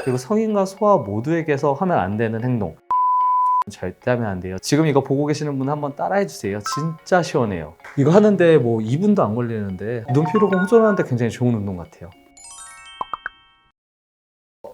그리고 성인과 소아 모두에게서 하면 안 되는 행동. 절대 하면 안 돼요. 지금 이거 보고 계시는 분 한번 따라해 주세요. 진짜 시원해요. 이거 하는데 뭐 2분도 안 걸리는데 눈 피로가 호전하는데 굉장히 좋은 운동 같아요.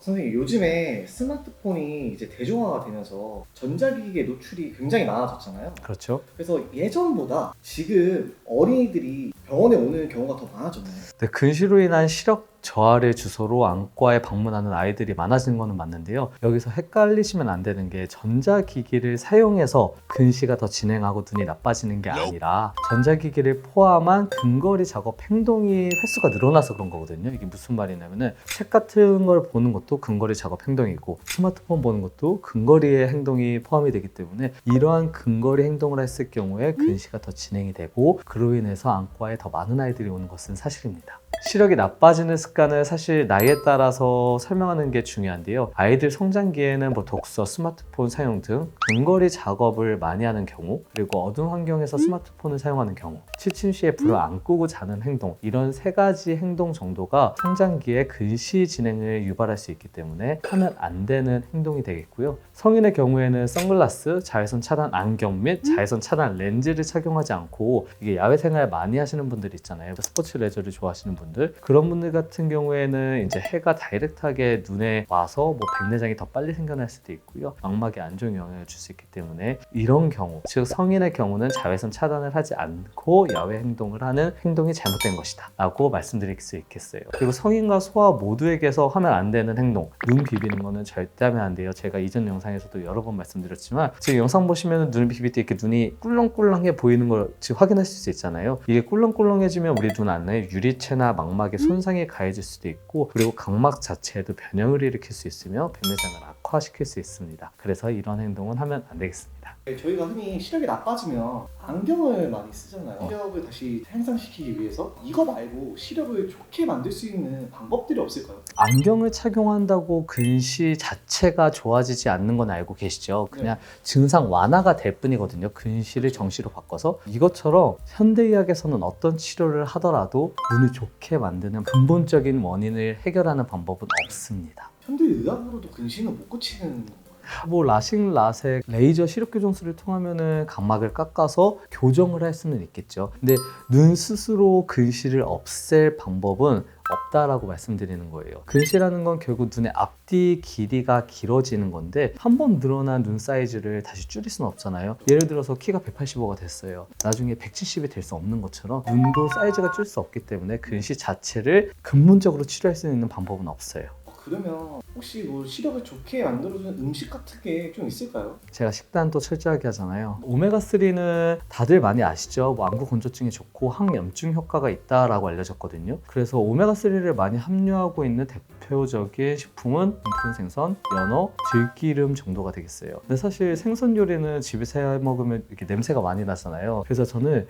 선생님, 요즘에 스마트폰이 이제 대중화가 되면서 전자기기의 노출이 굉장히 많아졌잖아요. 그렇죠? 그래서 예전보다 지금 어린이들이 병원에 오는 경우가 더 많아졌나요? 네, 근시로 인한 시력 저하를 주소로 안과에 방문하는 아이들이 많아진 거는 맞는데요. 여기서 헷갈리시면 안 되는 게 전자기기를 사용해서 근시가 더 진행하고 눈이 나빠지는 게 아니라 전자기기를 포함한 근거리 작업 행동이 횟수가 늘어나서 그런 거거든요. 이게 무슨 말이냐면은 책 같은 걸 보는 것도 근거리 작업 행동이고 스마트폰 보는 것도 근거리의 행동이 포함이 되기 때문에 이러한 근거리 행동을 했을 경우에 근시가 더 진행이 되고 그로 인해서 안과에 더 많은 아이들이 오는 것은 사실입니다. 시력이 나빠지는 습관을 사실 나이에 따라서 설명하는 게 중요한데요. 아이들 성장기에는 뭐 독서, 스마트폰 사용 등 근거리 작업을 많이 하는 경우, 그리고 어두운 환경에서 스마트폰을 사용하는 경우, 취침 시에 불을 안 끄고 자는 행동, 이런 세 가지 행동 정도가 성장기에 근시 진행을 유발할 수 있기 때문에 하면 안 되는 행동이 되겠고요. 성인의 경우에는 선글라스, 자외선 차단 안경 및 자외선 차단 렌즈를 착용하지 않고, 이게 야외 생활 많이 하시는 분들 있잖아요. 스포츠 레저를 좋아하시는 분들, 그런 분들 같은 경우에는 이제 해가 다이렉트하게 눈에 와서 뭐 백내장이 더 빨리 생겨날 수도 있고요. 망막에 안 좋은 영향을 줄 수 있기 때문에 이런 경우, 즉 성인의 경우는 자외선 차단을 하지 않고 야외 행동을 하는 행동이 잘못된 것이다 라고 말씀드릴 수 있겠어요. 그리고 성인과 소아 모두에게서 하면 안 되는 행동, 눈 비비는 거는 절대 하면 안 돼요. 제가 이전 영상에서도 여러 번 말씀드렸지만 지금 영상 보시면 눈을 비빌 때 이렇게 눈이 꿀렁꿀렁해 보이는 걸 지금 확인하실 수 있잖아요. 이게 꿀렁꿀렁해지면 우리 눈 안에 유리체나 망막에 손상이 가해질 수도 있고, 그리고 각막 자체에도 변형을 일으킬 수 있으며 백내장을 악화시킬 수 있습니다. 그래서 이런 행동은 하면 안 되겠습니다. 저희가 흔히 시력이 나빠지면 안경을 많이 쓰잖아요. 시력을 다시 향상시키기 위해서 이거 말고 시력을 좋게 만들 수 있는 방법들이 없을까요? 안경을 착용한다고 근시 자체가 좋아지지 않는 건 알고 계시죠? 그냥 증상 완화가 될 뿐이거든요. 근시를 정시로 바꿔서. 이것처럼 현대의학에서는 어떤 치료를 하더라도 눈을 좋게 만드는 근본적인 원인을 해결하는 방법은 없습니다. 현대의학으로도 근시는 못 고치는 건가요? 뭐 라식, 라섹, 레이저 시력 교정술을 통하면은 각막을 깎아서 교정을 할 수는 있겠죠. 근데 눈 스스로 근시를 없앨 방법은 없다라고 말씀드리는 거예요. 근시라는 건 결국 눈의 앞뒤 길이가 길어지는 건데 한 번 늘어난 눈 사이즈를 다시 줄일 수는 없잖아요. 예를 들어서 키가 185가 됐어요. 나중에 170이 될 수 없는 것처럼 눈도 사이즈가 줄 수 없기 때문에 근시 자체를 근본적으로 치료할 수 있는 방법은 없어요. 그러면 혹시 뭐 시력을 좋게 만들어주는 음식 같은 게 좀 있을까요? 제가 식단도 철저하게 하잖아요. 오메가3는 다들 많이 아시죠? 뭐 안구 건조증에 좋고 항염증 효과가 있다라고 알려졌거든요. 그래서 오메가3를 많이 함유하고 있는 대표적인 식품은 푸른 생선, 연어, 들기름 정도가 되겠어요. 근데 사실 생선 요리는 집에서 해 먹으면 이렇게 냄새가 많이 나잖아요. 그래서 저는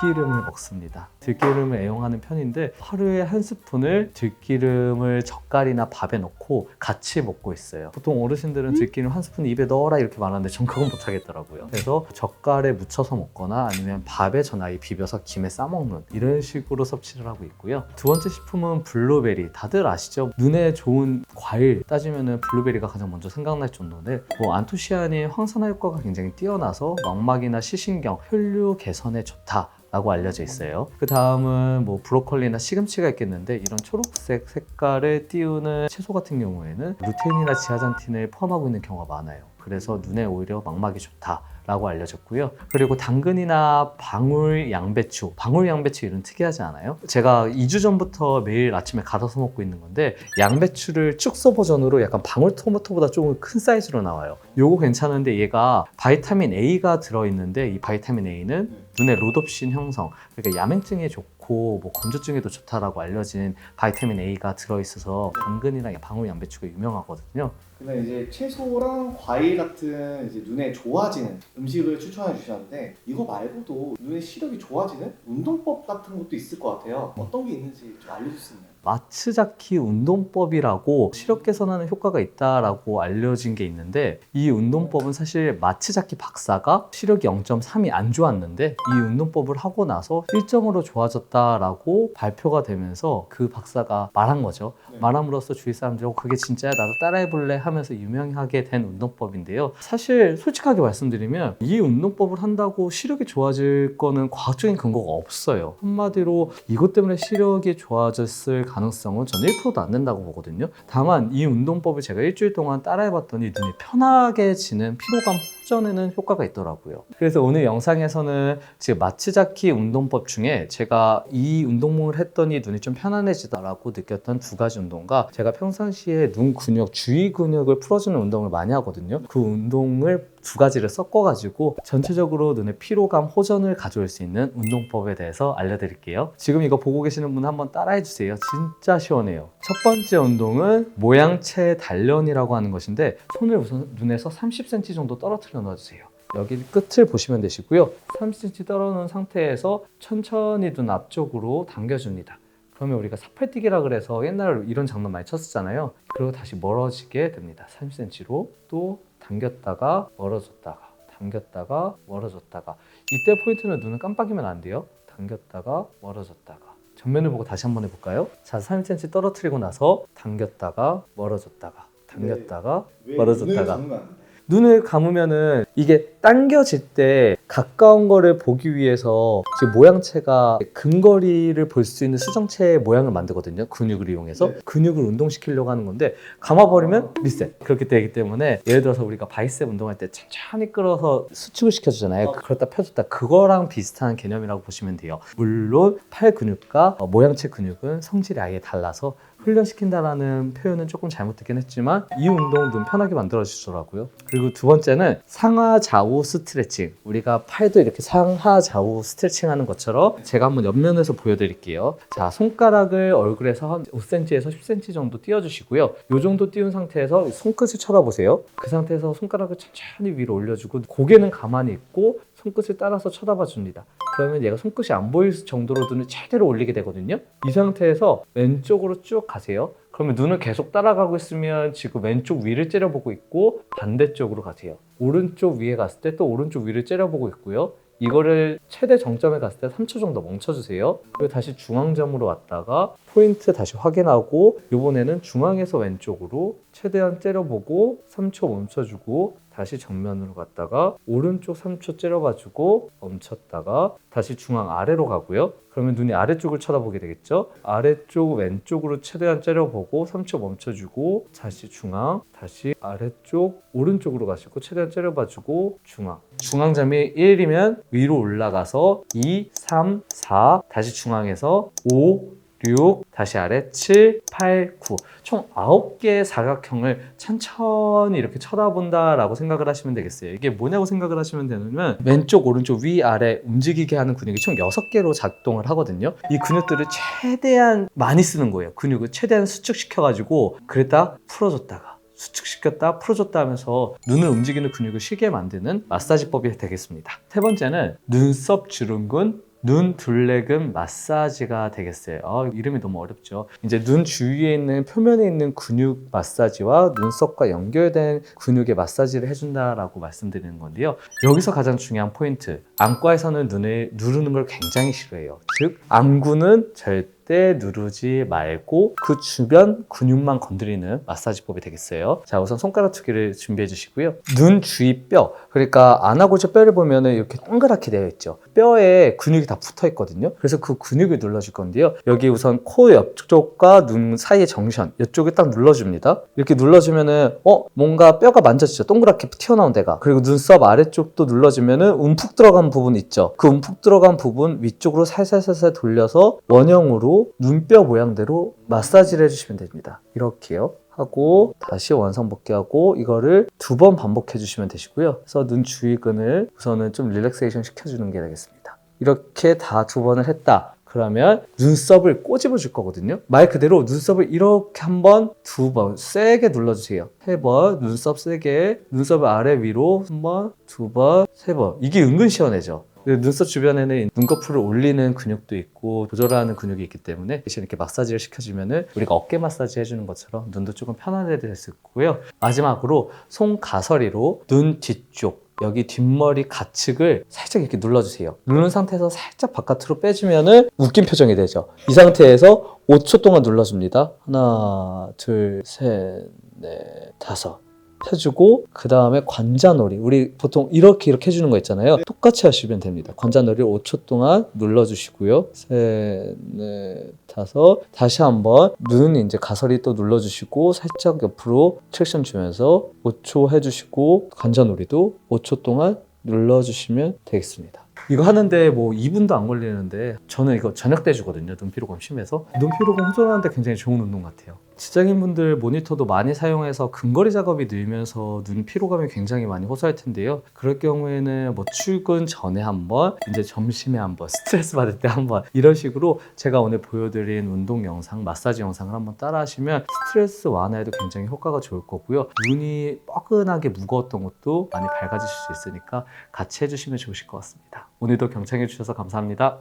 들기름을 먹습니다. 들기름을 애용하는 편인데 하루에 한 스푼을 들기름을 젓갈이나 밥에 넣고 같이 먹고 있어요. 보통 어르신들은 들기름 한 스푼 입에 넣어라 이렇게 말하는데 전 그건 못 하겠더라고요. 그래서 젓갈에 묻혀서 먹거나 아니면 밥에 전 아예 비벼서 김에 싸 먹는 이런 식으로 섭취를 하고 있고요. 두 번째 식품은 블루베리. 다들 아시죠? 눈에 좋은 과일 따지면은 블루베리가 가장 먼저 생각날 정도인데 뭐 안토시아닌 황산화 효과가 굉장히 뛰어나서 망막이나 시신경, 혈류 개선에 좋다 라고 알려져 있어요. 그 다음은 뭐 브로콜리나 시금치가 있겠는데 이런 초록색 색깔을 띄우는 채소 같은 경우에는 루테인이나 지아잔틴을 포함하고 있는 경우가 많아요. 그래서 눈에 오히려 망막이 좋다 라고 알려졌고요. 그리고 당근이나 방울 양배추, 방울 양배추 이름 특이하지 않아요? 제가 2주 전부터 매일 아침에 갈아서 먹고 있는 건데 양배추를 축소 버전으로 약간 방울토마토보다 조금 큰 사이즈로 나와요. 요거 괜찮은데 얘가 바이타민 A가 들어있는데 이 바이타민 A는 눈의 로놉신 형성, 그러니까 야맹증에 좋고 뭐 건조증에도 좋다라고 알려진 바이타민 A가 들어있어서 당근이나 방울 양배추가 유명하거든요. 근데 이제 채소랑 과일 같은 이제 눈에 좋아지는 음식을 추천해 주셨는데 이거 말고도 눈의 시력이 좋아지는 운동법 같은 것도 있을 것 같아요. 어떤 게 있는지 좀 알려줄 수 있나요? 마츠자키 운동법이라고 시력 개선하는 효과가 있다라고 알려진 게 있는데, 이 운동법은 사실 마츠자키 박사가 시력이 0.3이 안 좋았는데 이 운동법을 하고 나서 1점으로 좋아졌다라고 발표가 되면서 그 박사가 말한 거죠. 네. 말함으로써 주위 사람들이 그게 진짜야, 나도 따라해볼래 하면서 유명하게 된 운동법인데요. 사실 솔직하게 말씀드리면 이 운동법을 한다고 시력이 좋아질 거는 과학적인 근거가 없어요. 한마디로 이것 때문에 시력이 좋아졌을 가능성은 저는 1%도 안 된다고 보거든요. 다만 이 운동법을 제가 일주일 동안 따라해봤더니 눈이 편하게 지는, 피로감 호전에는 효과가 있더라고요. 그래서 오늘 영상에서는 지금 마츠자키 운동법 중에 제가 이 운동을 했더니 눈이 좀 편안해지다라고 느꼈던 두 가지 운동과 제가 평상시에 눈 근육, 주위 근육을 풀어주는 운동을 많이 하거든요. 그 운동을 두 가지를 섞어가지고 전체적으로 눈의 피로감 호전을 가져올 수 있는 운동법에 대해서 알려드릴게요. 지금 이거 보고 계시는 분 한번 따라해주세요. 진짜 시원해요. 첫 번째 운동은 모양체 단련이라고 하는 것인데, 손을 우선 눈에서 30cm 정도 떨어뜨려 놔주세요. 여기 끝을 보시면 되시고요. 30cm 떨어놓은 상태에서 천천히 눈 앞쪽으로 당겨줍니다. 그러면 우리가 사팔뛰기라 그래서 옛날에 이런 장난 많이 쳤었잖아요. 그리고 다시 멀어지게 됩니다. 30cm로 또 당겼다가 멀어졌다가, 당겼다가 멀어졌다가. 이때 포인트는 눈을 깜빡이면 안 돼요. 당겼다가 멀어졌다가. 전면을 보고 다시 한번 해볼까요? 자, 30cm 떨어뜨리고 나서 당겼다가 멀어졌다가, 당겼다가 멀어졌다가. 눈을 감으면은 이게 당겨질 때 가까운 거를 보기 위해서 지금 모양체가 근거리를 볼 수 있는 수정체의 모양을 만들거든요. 근육을 이용해서. 네. 근육을 운동시키려고 하는 건데 감아버리면 리셋. 그렇게 되기 때문에 예를 들어서 우리가 바이셉 운동할 때 천천히 끌어서 수축을 시켜주잖아요. 그렇다 펴줬다. 그거랑 비슷한 개념이라고 보시면 돼요. 물론 팔 근육과 모양체 근육은 성질이 아예 달라서 훈련시킨다라는 표현은 조금 잘못됐긴 했지만 이 운동 눈 편하게 만들어주더라고요. 그리고 두 번째는 상하 좌우 스트레칭. 우리가 팔도 이렇게 상하 좌우 스트레칭 하는 것처럼 제가 한번 옆면에서 보여드릴게요. 자, 손가락을 얼굴에서 한 5cm에서 10cm 정도 띄워주시고요. 이 정도 띄운 상태에서 손끝을 쳐다보세요. 그 상태에서 손가락을 천천히 위로 올려주고 고개는 가만히 있고 손끝을 따라서 쳐다봐 줍니다. 그러면 얘가 손끝이 안 보일 정도로 눈을 최대로 올리게 되거든요. 이 상태에서 왼쪽으로 쭉 가세요. 그러면 눈을 계속 따라가고 있으면 지금 왼쪽 위를 째려보고 있고 반대쪽으로 가세요. 오른쪽 위에 갔을 때 또 오른쪽 위를 째려보고 있고요. 이거를 최대 정점에 갔을 때 3초 정도 멈춰주세요. 그리고 다시 중앙점으로 왔다가 포인트 다시 확인하고 이번에는 중앙에서 왼쪽으로 최대한 째려보고 3초 멈춰주고 다시 정면으로 갔다가 오른쪽 3초 째려봐주고 멈췄다가 다시 중앙 아래로 가고요. 그러면 눈이 아래쪽을 쳐다보게 되겠죠. 아래쪽 왼쪽으로 최대한 째려보고 3초 멈춰주고 다시 중앙, 다시 아래쪽 오른쪽으로 가시고 최대한 째려봐주고 중앙. 중앙점이 1이면 위로 올라가서 2, 3, 4 다시 중앙에서 5, 6, 다시 아래 7, 8, 9 총 9개의 사각형을 천천히 이렇게 쳐다본다라고 생각을 하시면 되겠어요. 이게 뭐냐고 생각을 하시면 되냐면 왼쪽, 오른쪽, 위, 아래 움직이게 하는 근육이 총 6개로 작동을 하거든요. 이 근육들을 최대한 많이 쓰는 거예요. 근육을 최대한 수축시켜가지고 그랬다 풀어줬다가 수축시켰다 풀어줬다 하면서 눈을 움직이는 근육을 쉬게 만드는 마사지법이 되겠습니다. 세 번째는 눈썹 주름근 눈 둘레근 마사지가 되겠어요. 이름이 너무 어렵죠. 이제 눈 주위에 있는 표면에 있는 근육 마사지와 눈썹과 연결된 근육의 마사지를 해준다라고 말씀드리는 건데요. 여기서 가장 중요한 포인트. 안과에서는 눈을 누르는 걸 굉장히 싫어해요. 즉 안구는 절대 누르지 말고 그 주변 근육만 건드리는 마사지법이 되겠어요. 자, 우선 손가락 2개를 준비해 주시고요. 눈 주위 뼈, 그러니까 안아골절 뼈를 보면 이렇게 동그랗게 되어 있죠. 뼈에 근육이 다 붙어 있거든요. 그래서 그 근육을 눌러줄 건데요. 여기 우선 코 옆쪽과 눈 사이의 정션, 이쪽을 딱 눌러줍니다. 이렇게 눌러주면은 뭔가 뼈가 만져지죠. 동그랗게 튀어나온 데가. 그리고 눈썹 아래쪽도 눌러주면은 움푹 들어간 부분 있죠. 그 움푹 들어간 부분 위쪽으로 살살살살 돌려서 원형으로 눈뼈 모양대로 마사지를 해주시면 됩니다. 이렇게요. 하고 다시 원상복귀하고 이거를 2번 반복해 주시면 되시고요. 그래서 눈 주위근을 우선은 좀 릴렉세이션 시켜주는 게 되겠습니다. 이렇게 다 2번을 했다. 그러면 눈썹을 꼬집어 줄 거거든요. 말 그대로 눈썹을 이렇게 한 번, 2번 세게 눌러주세요. 3번 눈썹 세게, 눈썹을 아래 위로 1번, 2번, 3번. 이게 은근 시원해져. 눈썹 주변에는 눈꺼풀을 올리는 근육도 있고 조절하는 근육이 있기 때문에 대신 이렇게 마사지를 시켜주면은 우리가 어깨 마사지 해주는 것처럼 눈도 조금 편안해질 수 있고요. 마지막으로 손가서리로 눈 뒤쪽 여기 뒷머리 가측을 살짝 이렇게 눌러주세요. 누른 상태에서 살짝 바깥으로 빼주면은 웃긴 표정이 되죠. 이 상태에서 5초 동안 눌러줍니다. 하나, 둘, 셋, 넷, 다섯. 해주고 그 다음에 관자놀이 우리 보통 이렇게 해주는 거 있잖아요. 똑같이 하시면 됩니다. 관자놀이를 5초 동안 눌러주시고요. 셋, 넷, 다섯. 다시 한번 눈 이제 가서리 또 눌러주시고 살짝 옆으로 트랙션 주면서 5초 해주시고 관자놀이도 5초 동안 눌러주시면 되겠습니다. 이거 하는데 뭐 2분도 안 걸리는데 저는 이거 저녁 때 주거든요. 눈 피로감 심해서. 눈 피로감 호전하는데 굉장히 좋은 운동 같아요. 직장인분들 모니터도 많이 사용해서 근거리 작업이 늘면서 눈 피로감이 굉장히 많이 호소할 텐데요. 그럴 경우에는 뭐 출근 전에 한번, 이제 점심에 한번, 스트레스 받을 때 한번 이런 식으로 제가 오늘 보여드린 운동 영상, 마사지 영상을 한번 따라 하시면 스트레스 완화에도 굉장히 효과가 좋을 거고요. 눈이 뻐근하게 무거웠던 것도 많이 밝아지실 수 있으니까 같이 해주시면 좋으실 것 같습니다. 오늘도 경청해 주셔서 감사합니다.